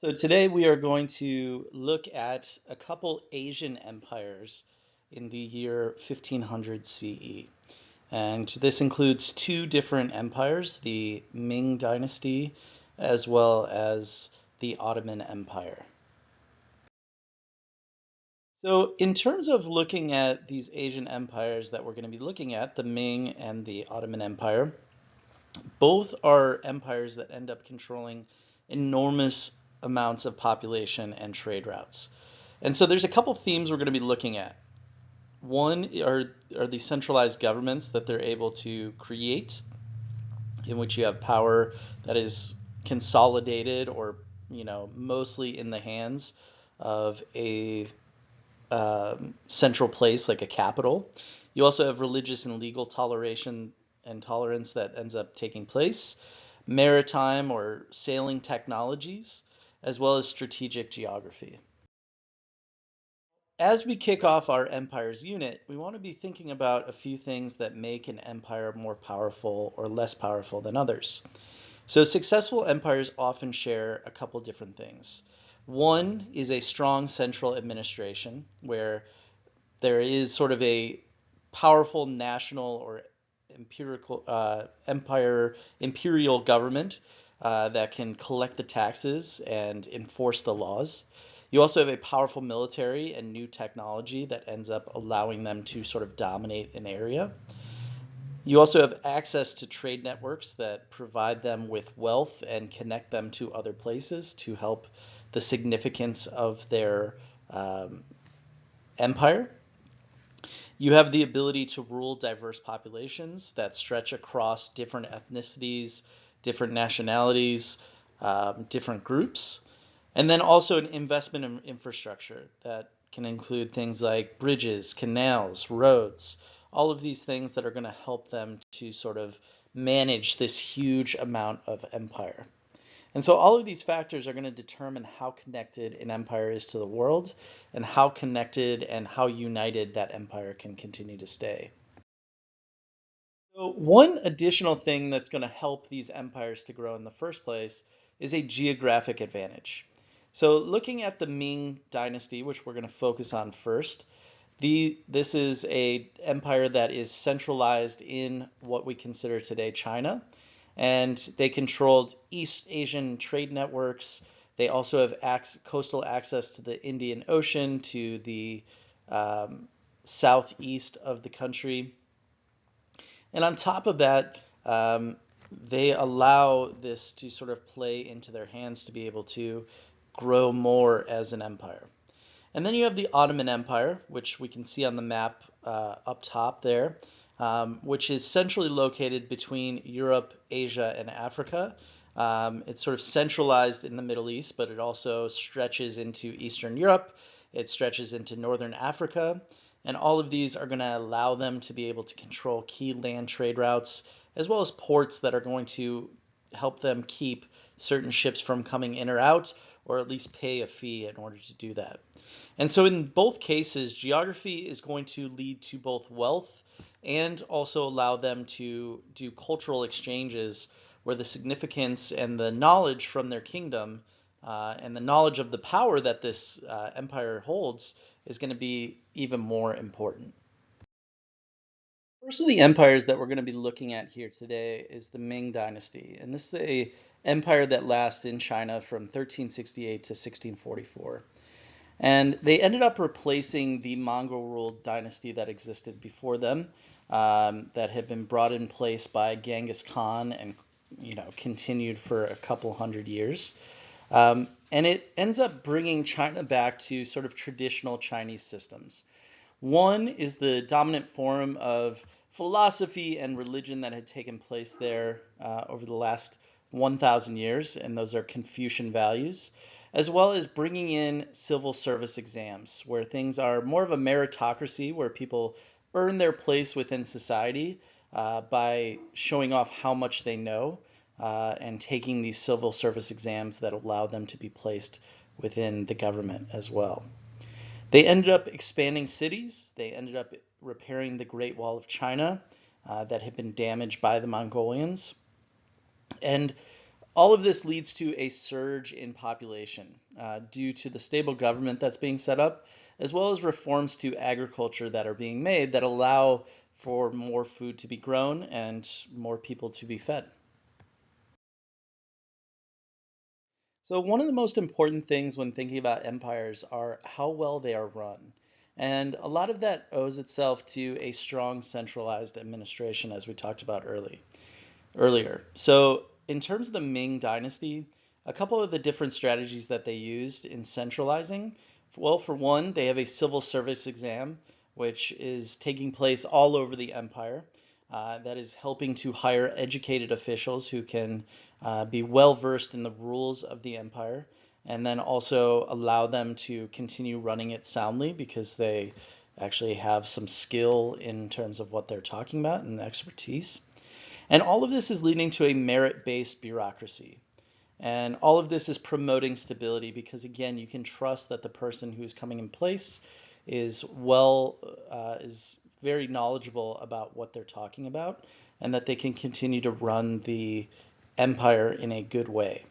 So today we are going to look at a couple Asian empires in the year 1500 CE. And this includes two different empires, the Ming Dynasty as well as the Ottoman Empire. So in terms of looking at these Asian empires that we're going to be looking at, the Ming and the Ottoman Empire, both are empires that end up controlling enormous amounts of population and trade routes. And so there's a couple themes we're going to be looking at. One are the centralized governments that they're able to create, in which you have power that is consolidated or mostly in the hands of a central place like a capital. You also have religious and legal toleration and tolerance that ends up taking place, maritime or sailing technologies, as well as strategic geography. As we kick off our empires unit, we want to be thinking about a few things that make an empire more powerful or less powerful than others. So successful empires often share a couple different things. One is a strong central administration where there is sort of a powerful national or imperial government that can collect the taxes and enforce the laws. You also have a powerful military and new technology that ends up allowing them to sort of dominate an area. You also have access to trade networks that provide them with wealth and connect them to other places to help the significance of their empire. You have the ability to rule diverse populations that stretch across different ethnicities, different nationalities, different groups. And then also an investment in infrastructure that can include things like bridges, canals, roads, all of these things that are going to help them to sort of manage this huge amount of empire. And so all of these factors are going to determine how connected an empire is to the world and how connected and how united that empire can continue to stay. So one additional thing that's going to help these empires to grow in the first place is a geographic advantage. So looking at the Ming Dynasty, which we're going to focus on first, this is a empire that is centralized in what we consider today China, and they controlled East Asian trade networks. They also have coastal access to the Indian Ocean, to the southeast of the country. And on top of that, they allow this to sort of play into their hands to be able to grow more as an empire. And then you have the Ottoman Empire, which we can see on the map up top there, which is centrally located between Europe, Asia, and Africa. It's sort of centralized in the Middle East, but it also stretches into Eastern Europe. It stretches into Northern Africa. And all of these are going to allow them to be able to control key land trade routes, as well as ports that are going to help them keep certain ships from coming in or out, or at least pay a fee in order to do that. And so in both cases, geography is going to lead to both wealth and also allow them to do cultural exchanges where the significance and the knowledge from their kingdom and the knowledge of the power that this empire holds is going to be even more important. First of the empires that we're going to be looking at here today is the Ming Dynasty. And this is an empire that lasts in China from 1368 to 1644. And they ended up replacing the Mongol-ruled dynasty that existed before them, that had been brought in place by Genghis Khan and continued for a couple hundred years. And it ends up bringing China back to sort of traditional Chinese systems. One is the dominant form of philosophy and religion that had taken place there over the last 1,000 years, and those are Confucian values, as well as bringing in civil service exams, where things are more of a meritocracy, where people earn their place within society by showing off how much they know and taking these civil service exams that allow them to be placed within the government as well. They ended up expanding cities. They ended up repairing the Great Wall of China that had been damaged by the Mongolians. And All of this leads to a surge in population due to the stable government that's being set up, as well as reforms to agriculture that are being made that allow for more food to be grown and more people to be fed. So, one of the most important things when thinking about empires are how well they are run. And a lot of that owes itself to a strong centralized administration, as we talked about earlier. So, in terms of the Ming Dynasty, a couple of the different strategies that they used in centralizing, well, for one, they have a civil service exam, which is taking place all over the empire. That is helping to hire educated officials who can be well versed in the rules of the empire, and then also allow them to continue running it soundly because they actually have some skill in terms of what they're talking about and expertise. And all of this is leading to a merit-based bureaucracy. And all of this is promoting stability because, again, you can trust that the person who is coming in place is very knowledgeable about what they're talking about, and that they can continue to run the empire in a good way.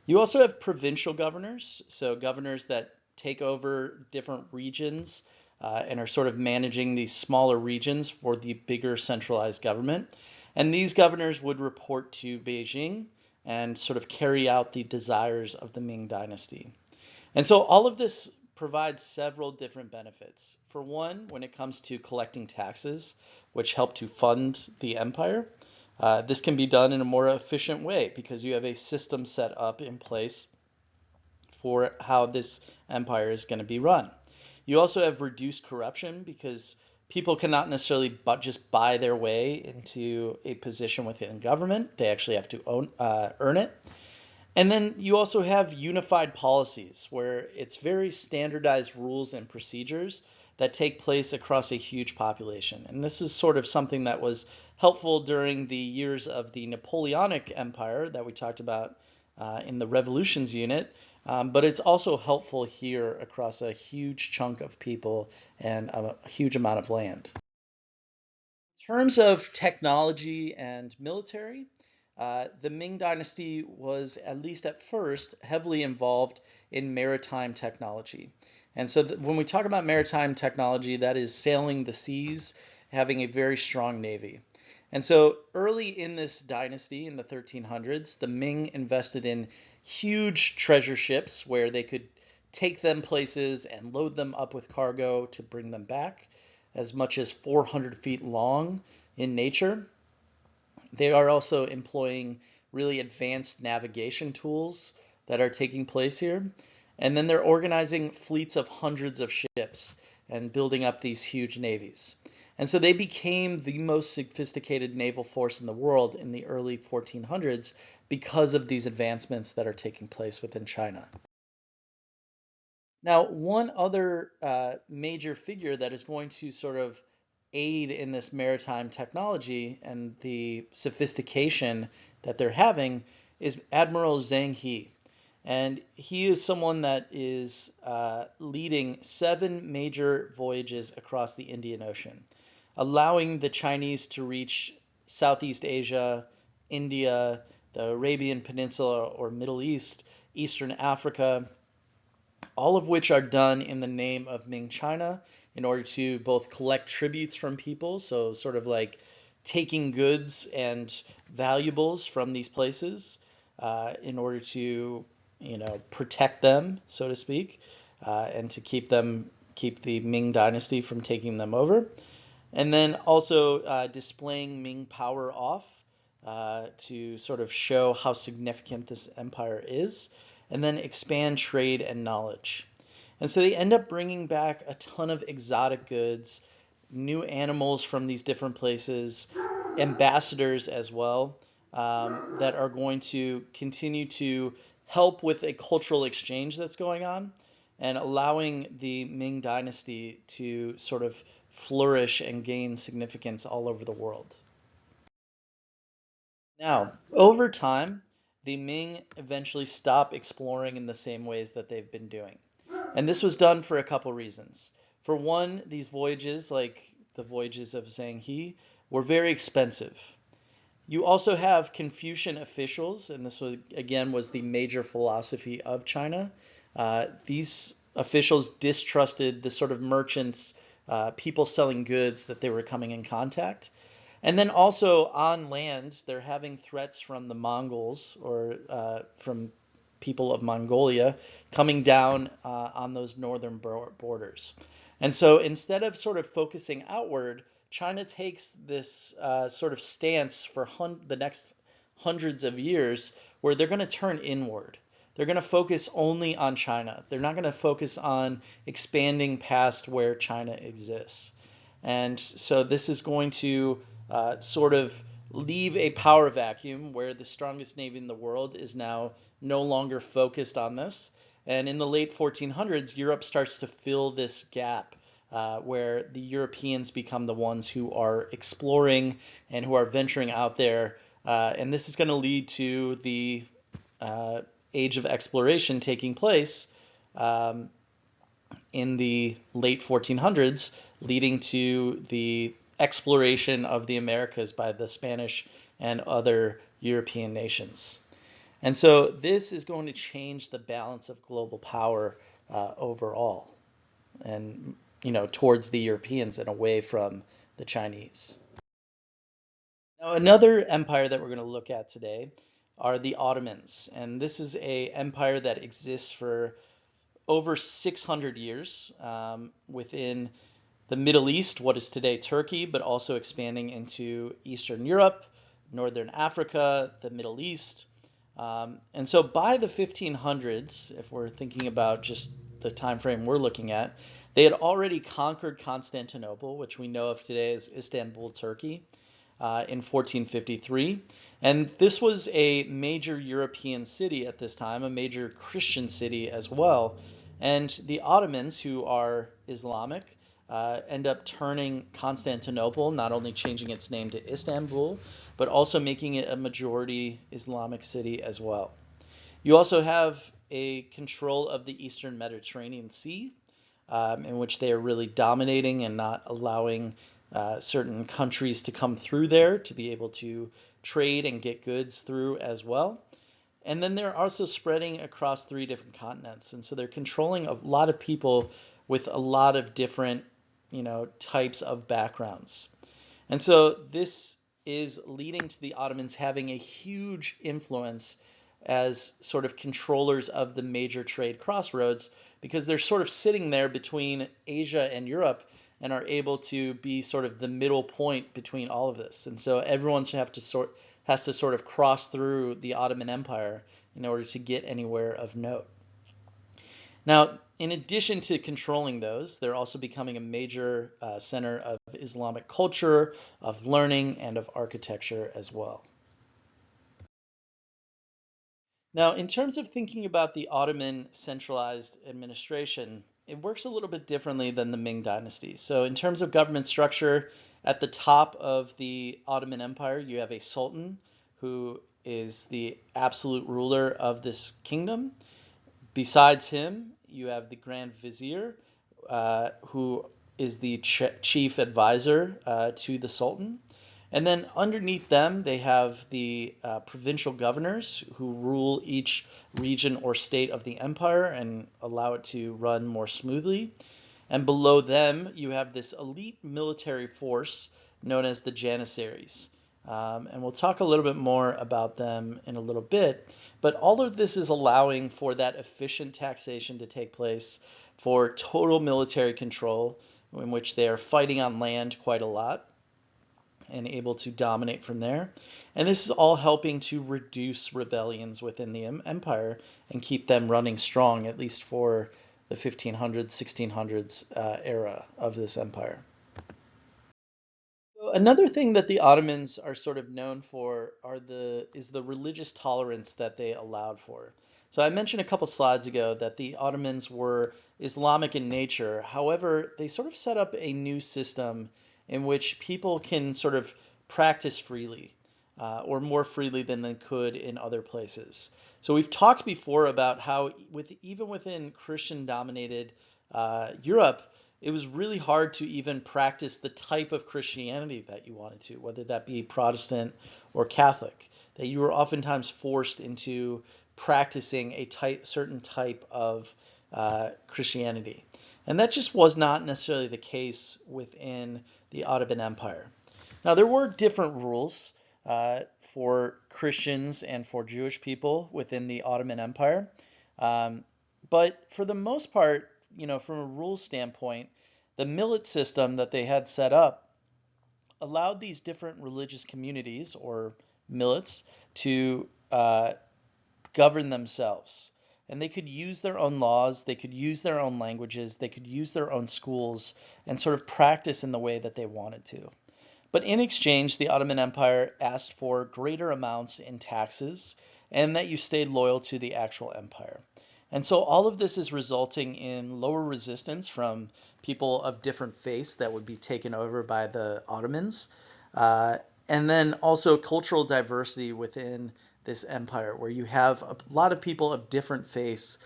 You also have provincial governors, so governors that take over different regions and are sort of managing these smaller regions for the bigger centralized government. And these governors would report to Beijing and sort of carry out the desires of the Ming Dynasty. And so all of this provides several different benefits. For one, when it comes to collecting taxes, which help to fund the empire, this can be done in a more efficient way because you have a system set up in place for how this empire is going to be run. You also have reduced corruption because people cannot necessarily just buy their way into a position within government. They actually have to earn it. And then you also have unified policies where it's very standardized rules and procedures that take place across a huge population. And this is sort of something that was helpful during the years of the Napoleonic Empire that we talked about in the revolutions unit. But it's also helpful here across a huge chunk of people and a huge amount of land. In terms of technology and military, the Ming Dynasty was, at least at first, heavily involved in maritime technology. And so when we talk about maritime technology, that is sailing the seas, having a very strong navy. And so early in this dynasty, in the 1300s, the Ming invested in huge treasure ships where they could take them places and load them up with cargo to bring them back, as much as 400 feet long in nature. They are also employing really advanced navigation tools that are taking place here. And then they're organizing fleets of hundreds of ships and building up these huge navies. And so they became the most sophisticated naval force in the world in the early 1400s because of these advancements that are taking place within China. Now, one other major figure that is going to sort of aid in this maritime technology and the sophistication that they're having is Admiral Zheng He. And he is someone that is leading 7 major voyages across the Indian Ocean, allowing the Chinese to reach Southeast Asia, India, the Arabian Peninsula or Middle East, Eastern Africa, all of which are done in the name of Ming China in order to both collect tributes from people, so sort of like taking goods and valuables from these places in order to, protect them, so to speak, and to keep the Ming Dynasty from taking them over. And then also displaying Ming power off to sort of show how significant this empire is, and then expand trade and knowledge. And so they end up bringing back a ton of exotic goods, new animals from these different places, ambassadors as well, that are going to continue to help with a cultural exchange that's going on and allowing the Ming Dynasty to sort of flourish and gain significance all over the world. Now, over time, the Ming eventually stopped exploring in the same ways that they've been doing. And this was done for a couple reasons. For one, these voyages, like the voyages of Zheng He, were very expensive. You also have Confucian officials, and this was again was the major philosophy of China. These officials distrusted the sort of merchants, people selling goods that they were coming in contact. And then also on land, they're having threats from the Mongols or from people of Mongolia coming down on those northern borders. And so instead of sort of focusing outward, China takes this sort of stance for the next hundreds of years where they're going to turn inward. They're going to focus only on China. They're not going to focus on expanding past where China exists. And so this is going to sort of leave a power vacuum where the strongest navy in the world is now no longer focused on this. And in the late 1400s, Europe starts to fill this gap where the Europeans become the ones who are exploring and who are venturing out there. And this is going to lead to the age of exploration taking place in the late 1400s, leading to the exploration of the Americas by the Spanish and other European nations. And so this is going to change the balance of global power overall, and towards the Europeans and away from the Chinese. Now, another empire that we're going to look at today are the Ottomans, and this is a empire that exists for over 600 years within the Middle East, what is today Turkey, but also expanding into Eastern Europe, Northern Africa, the Middle East. And so by the 1500s, if we're thinking about just the time frame we're looking at, they had already conquered Constantinople, which we know of today as Istanbul, Turkey, in 1453. And this was a major European city at this time, a major Christian city as well. And the Ottomans, who are Islamic, end up turning Constantinople, not only changing its name to Istanbul, but also making it a majority Islamic city as well. You also have a control of the Eastern Mediterranean Sea, in which they are really dominating and not allowing certain countries to come through there to be able to trade and get goods through as well. And then they're also spreading across 3 different continents. And so they're controlling a lot of people with a lot of different, types of backgrounds. And so this is leading to the Ottomans having a huge influence as sort of controllers of the major trade crossroads, because they're sort of sitting there between Asia and Europe and are able to be sort of the middle point between all of this. And so everyone has to sort of cross through the Ottoman Empire in order to get anywhere of note. Now, in addition to controlling those, they're also becoming a major center of Islamic culture, of learning, and of architecture as well. Now, in terms of thinking about the Ottoman centralized administration, it works a little bit differently than the Ming Dynasty. So in terms of government structure, at the top of the Ottoman Empire, you have a sultan who is the absolute ruler of this kingdom. Besides him, you have the Grand Vizier, who is the chief advisor to the Sultan. And then underneath them, they have the provincial governors who rule each region or state of the empire and allow it to run more smoothly. And below them, you have this elite military force known as the Janissaries. And we'll talk a little bit more about them in a little bit. But all of this is allowing for that efficient taxation to take place, for total military control, in which they are fighting on land quite a lot and able to dominate from there. And this is all helping to reduce rebellions within the empire and keep them running strong, at least for the 1500s, 1600s era of this empire. Another thing that the Ottomans are sort of known for is the religious tolerance that they allowed for. So I mentioned a couple slides ago that the Ottomans were Islamic in nature. However, they sort of set up a new system in which people can sort of practice freely, or more freely than they could in other places. So we've talked before about how even within Christian-dominated Europe, it was really hard to even practice the type of Christianity that you wanted to, whether that be Protestant or Catholic, that you were oftentimes forced into practicing a certain type of Christianity. And that just was not necessarily the case within the Ottoman Empire. Now, there were different rules for Christians and for Jewish people within the Ottoman Empire. Um, but for the most part, from a rules standpoint, the millet system that they had set up allowed these different religious communities or millets to govern themselves. And they could use their own laws, they could use their own languages, they could use their own schools and sort of practice in the way that they wanted to. But in exchange, the Ottoman Empire asked for greater amounts in taxes and that you stayed loyal to the actual empire. And so all of this is resulting in lower resistance from people of different faiths that would be taken over by the Ottomans. And then also cultural diversity within this empire, where you have a lot of people of different faiths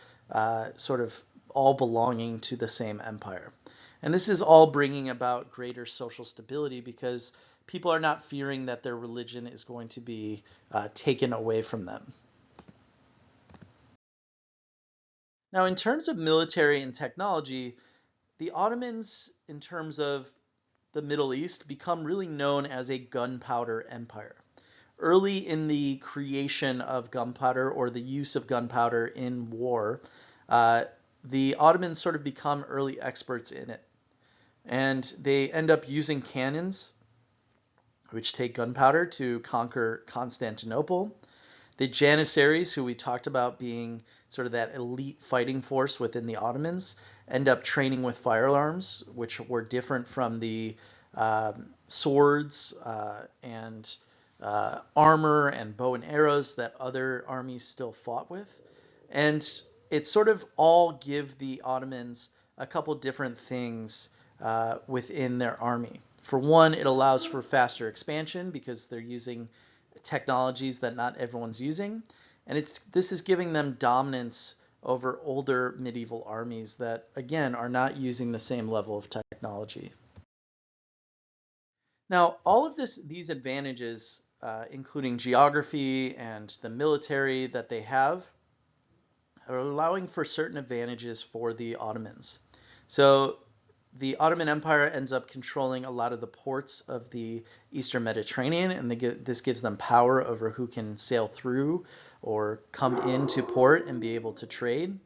sort of all belonging to the same empire. And this is all bringing about greater social stability because people are not fearing that their religion is going to be taken away from them. Now, in terms of military and technology, the Ottomans, in terms of the Middle East, become really known as a gunpowder empire. Early in the creation of gunpowder or the use of gunpowder in war, the Ottomans sort of become early experts in it. And they end up using cannons, which take gunpowder, to conquer Constantinople. The Janissaries, who we talked about being sort of that elite fighting force within the Ottomans, end up training with firearms, which were different from the swords and armor and bow and arrows that other armies still fought with. And it sort of all give the Ottomans a couple different things within their army. For one, it allows for faster expansion because they're using technologies that not everyone's using. And this is giving them dominance over older medieval armies that, again, are not using the same level of technology. Now, all of these advantages, including geography and the military that they have, are allowing for certain advantages for the Ottomans. So the Ottoman Empire ends up controlling a lot of the ports of the Eastern Mediterranean, and this gives them power over who can sail through or come into port and be able to trade.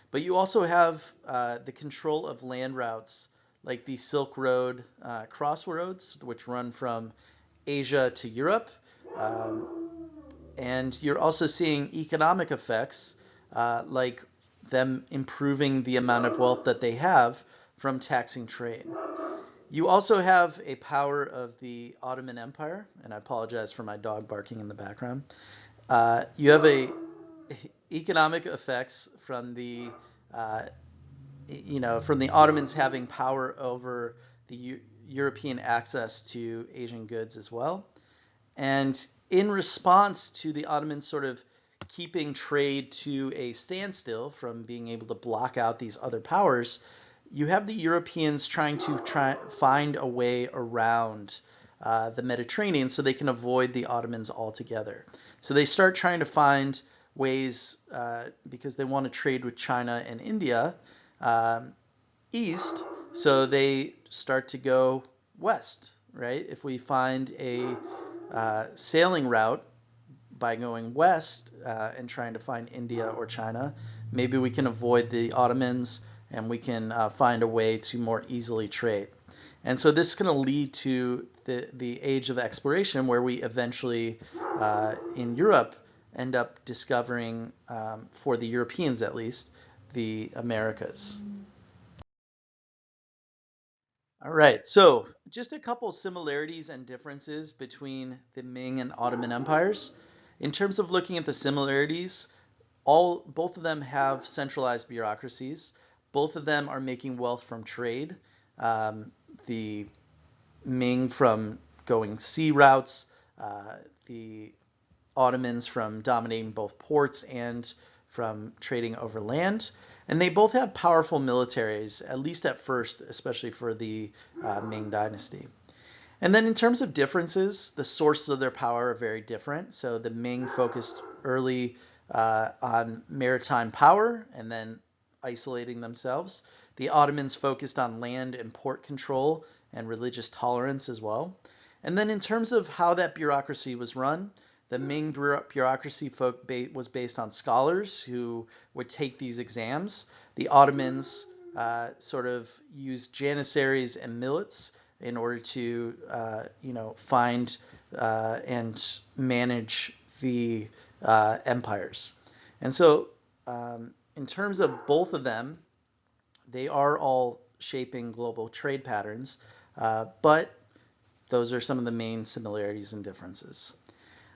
But you also have the control of land routes like the Silk Road crossroads, which run from Asia to Europe. And you're also seeing economic effects like them improving the amount of wealth that they have from taxing trade. You also have a power of the Ottoman Empire, and I apologize for my dog barking in the background. You have economic effects from the from the Ottomans having power over the European access to Asian goods as well. And in response to the Ottomans sort of keeping trade to a standstill from being able to block out these other powers, you have the Europeans trying to find a way around the Mediterranean so they can avoid the Ottomans altogether. So they start trying to find ways, because they want to trade with China and India, east, so they start to go west, right? If we find a sailing route by going west and trying to find India or China, maybe we can avoid the Ottomans and we can find a way to more easily trade. And so this is going to lead to the age of exploration, where we eventually, in Europe, end up discovering, for the Europeans at least, the Americas. All right, so just a couple similarities and differences between the Ming and Ottoman empires. In terms of looking at the similarities, both of them have centralized bureaucracies. Both of them are making wealth from trade. The Ming from going sea routes, the Ottomans from dominating both ports and from trading over land. And they both have powerful militaries, at least at first, especially for the Ming Dynasty. And then in terms of differences, the sources of their power are very different. So the Ming focused early on maritime power and then isolating themselves. The Ottomans focused on land and port control and religious tolerance as well. And then in terms of how that bureaucracy was run, the Ming bureaucracy was based on scholars who would take these exams. The Ottomans sort of used janissaries and millets in order to, find and manage the empires. And so, in terms of both of them, they are all shaping global trade patterns, but those are some of the main similarities and differences.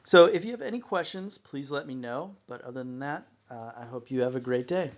So if you have any questions, please let me know. But other than that, I hope you have a great day.